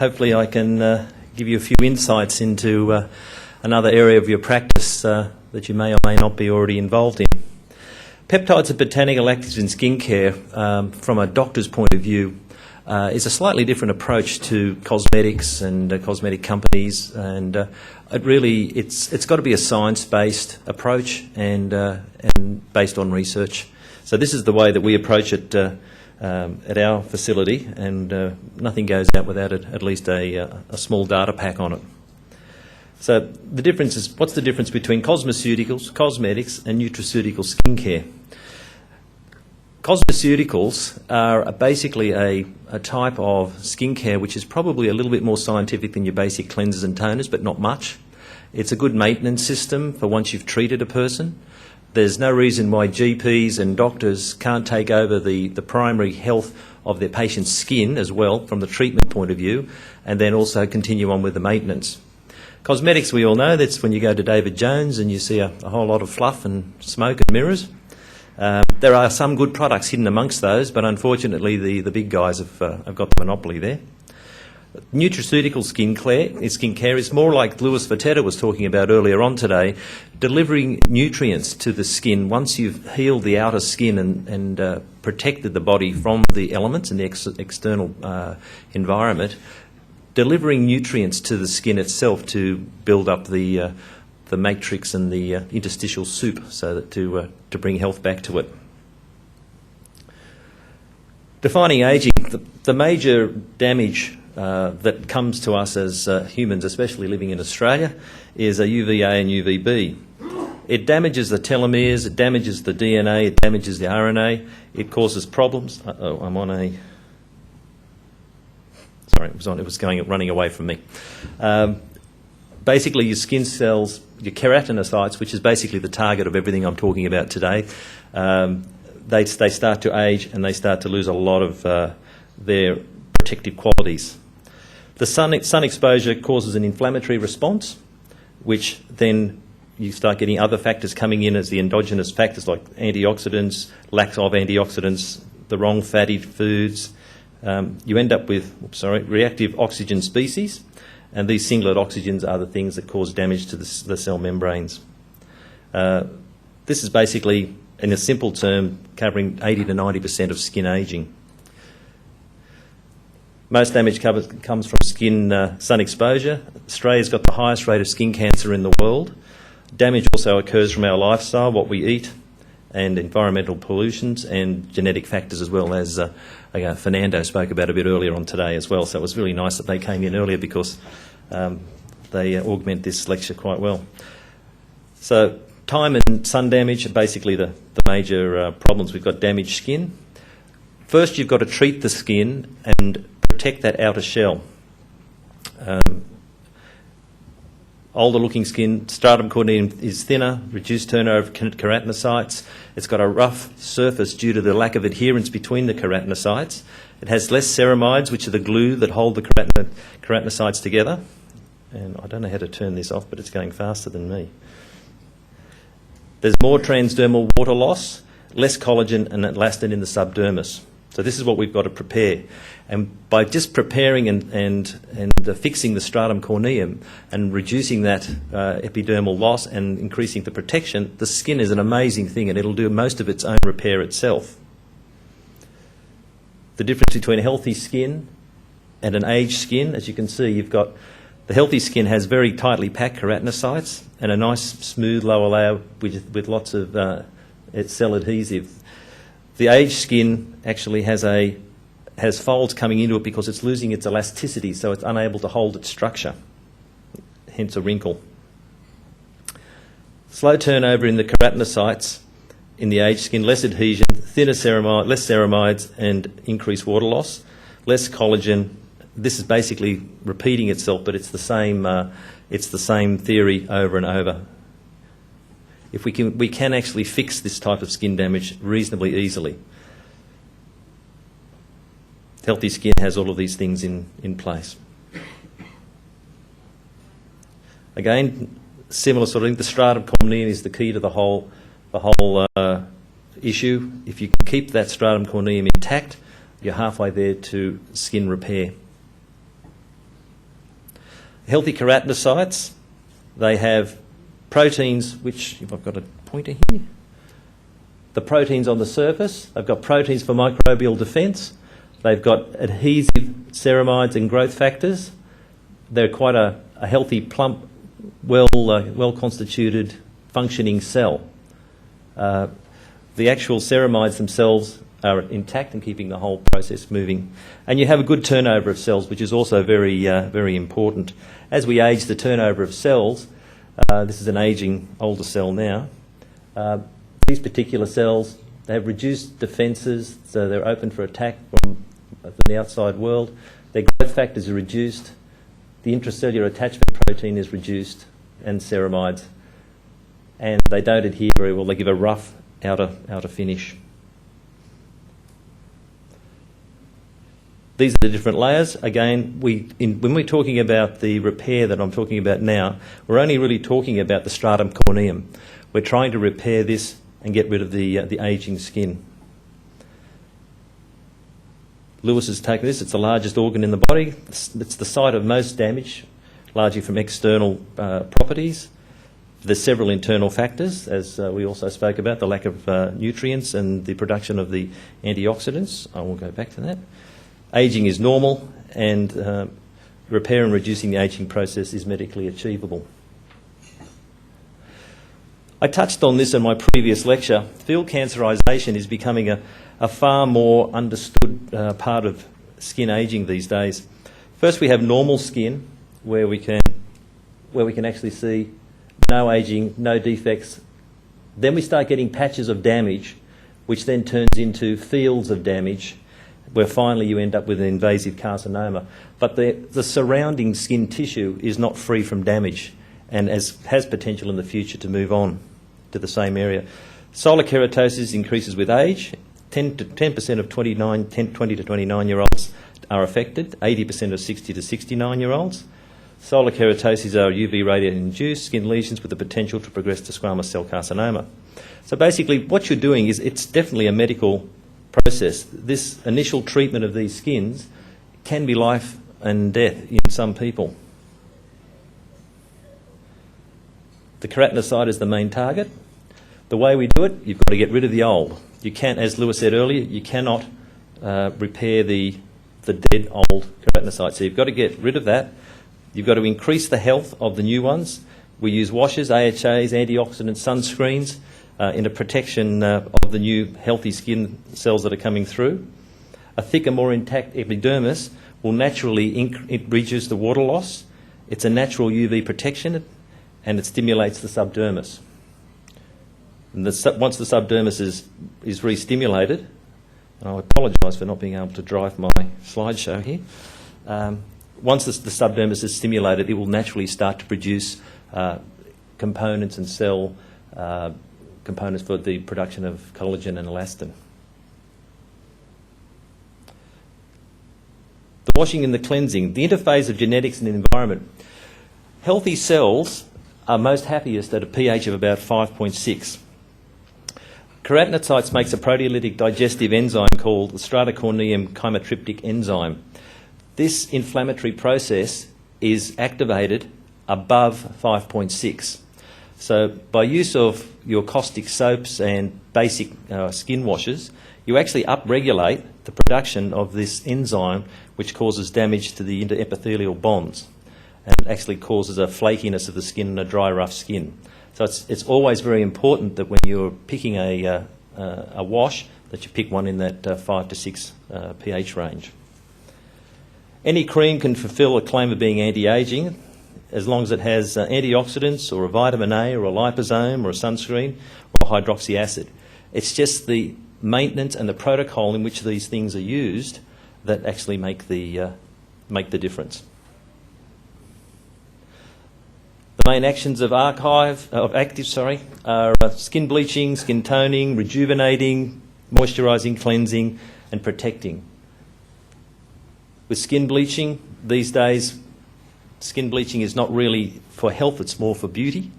hopefully I can give you a few insights into another area of your practice that you may or may not be already involved in. Peptides are botanical actives in skincare. From a doctor's point of view, is a slightly different approach to cosmetics and cosmetic companies, and it's got to be a science-based approach and based on research. So this is the way that we approach it at our facility, and nothing goes out without at least a small data pack on it. So the difference is, what's the difference between cosmeceuticals, cosmetics and nutraceutical skincare? Cosmeceuticals are basically a type of skincare which is probably a little bit more scientific than your basic cleansers and toners, but not much. It's a good maintenance system for once you've treated a person. There's no reason why GPs and doctors can't take over the primary health of their patient's skin as well from the treatment point of view, and then also continue on with the maintenance. Cosmetics, we all know, that's when you go to David Jones and you see a whole lot of fluff and smoke and mirrors. There are some good products hidden amongst those, but unfortunately the big guys have got the monopoly there. Nutraceutical skincare is more like Louis Vitetta was talking about earlier on today, delivering nutrients to the skin once you've healed the outer skin and protected the body from the elements and the external environment, delivering nutrients to the skin itself to build up the matrix and the interstitial soup, so that to bring health back to it. Defining ageing, the major damage that comes to us as humans, especially living in Australia, is a UVA and UVB. It damages the telomeres, it damages the DNA, it damages the RNA, it causes problems. I'm on a... Sorry, it was running away from me. Basically, your skin cells, your keratinocytes, which is basically the target of everything I'm talking about today, they start to age and they start to lose a lot of their protective qualities. The sun exposure causes an inflammatory response, which then you start getting other factors coming in as the endogenous factors like antioxidants, lack of antioxidants, the wrong fatty foods. You end up with reactive oxygen species, and these singlet oxygens are the things that cause damage to the cell membranes. This is basically, in a simple term, covering 80 to 90% of skin ageing. Most damage comes from skin sun exposure. Australia's got the highest rate of skin cancer in the world. Damage also occurs from our lifestyle, what we eat, and environmental pollutions and genetic factors, as well as Fernando spoke about a bit earlier on today as well. So it was really nice that they came in earlier because they augment this lecture quite well. So time and sun damage are basically the major problems. We've got damaged skin. First, you've got to treat the skin and protect that outer shell. Older looking skin, stratum corneum is thinner, reduced turnover of keratinocytes. It's got a rough surface due to the lack of adherence between the keratinocytes. It has less ceramides, which are the glue that hold the keratinocytes together. And I don't know how to turn this off, but it's going faster than me. There's more transdermal water loss, less collagen and elastin in the subdermis. So this is what we've got to prepare. And by just preparing and fixing the stratum corneum and reducing that epidermal loss and increasing the protection, the skin is an amazing thing, and it'll do most of its own repair itself. The difference between a healthy skin and an aged skin, as you can see, you've got the healthy skin has very tightly packed keratinocytes and a nice smooth lower layer with lots of cell adhesive. The aged skin actually has folds coming into it because it's losing its elasticity, so it's unable to hold its structure, hence a wrinkle. Slow turnover in the keratinocytes in the aged skin, less adhesion, less ceramides and increased water loss, less collagen. This is basically repeating itself, but it's the same theory over and over. If we can actually fix this type of skin damage reasonably easily. Healthy skin has all of these things in place. Again, similar sort of thing. The stratum corneum is the key to the whole issue. If you can keep that stratum corneum intact, you're halfway there to skin repair. Healthy keratinocytes, they have proteins which, if I've got a pointer here, the proteins on the surface, they've got proteins for microbial defence, they've got adhesive ceramides and growth factors. They're quite a healthy, plump, well-constituted, functioning cell. The actual ceramides themselves are intact and keeping the whole process moving. And you have a good turnover of cells, which is also very, very important. As we age the turnover of cells, this is an ageing older cell now, these particular cells, they have reduced defences, so they're open for attack from the outside world. Their growth factors are reduced, the intracellular attachment protein is reduced, and ceramides. And they don't adhere very well, they give a rough outer finish. These are the different layers. Again, when we're talking about the repair that I'm talking about now, we're only really talking about the stratum corneum. We're trying to repair this and get rid of the ageing skin. Lewis has taken this. It's the largest organ in the body. It's the site of most damage, largely from external properties. There's several internal factors, as we also spoke about, the lack of nutrients and the production of the antioxidants. I will go back to that. Ageing is normal, and repair and reducing the ageing process is medically achievable. I touched on this in my previous lecture. Field cancerisation is becoming a far more understood part of skin ageing these days. First, we have normal skin, where we can actually see no ageing, no defects. Then we start getting patches of damage, which then turns into fields of damage, where finally you end up with an invasive carcinoma. But the surrounding skin tissue is not free from damage and has potential in the future to move on to the same area. Solar keratosis increases with age. 10% of 20 to 29-year-olds are affected, 80% of 60 to 69-year-olds. Solar keratosis are UV radiation-induced skin lesions with the potential to progress to squamous cell carcinoma. So basically what you're doing is, it's definitely a medical process. This initial treatment of these skins can be life and death in some people. The keratinocyte is the main target. The way we do it, you've got to get rid of the old. You can't, as Lewis said earlier, you cannot repair the dead old keratinocyte. So you've got to get rid of that. You've got to increase the health of the new ones. We use washes, AHAs, antioxidant sunscreens in a protection of the new healthy skin cells that are coming through. A thicker, more intact epidermis will naturally reduce the water loss. It's a natural UV protection, and it stimulates the subdermis. And once the subdermis is re-stimulated, and I apologise for not being able to drive my slideshow here, once the subdermis is stimulated, it will naturally start to produce components and cell components for the production of collagen and elastin. The washing and the cleansing, the interface of genetics and environment. Healthy cells are most happiest at a pH of about 5.6. Keratinocytes makes a proteolytic digestive enzyme called the stratocorneum chymotryptic enzyme. This inflammatory process is activated above 5.6. So by use of your caustic soaps and basic skin washes, you actually upregulate the production of this enzyme, which causes damage to the interepithelial bonds and actually causes a flakiness of the skin and a dry, rough skin. So it's always very important that when you're picking a wash, that you pick one in that 5 to 6 pH range. Any cream can fulfil a claim of being anti-aging as long as it has antioxidants or a vitamin A or a liposome or a sunscreen or hydroxy acid. It's just the maintenance and the protocol in which these things are used that actually make the difference. The main actions of active are skin bleaching, skin toning, rejuvenating, moisturising, cleansing and protecting. With skin bleaching, these days, skin bleaching is not really for health, it's more for beauty.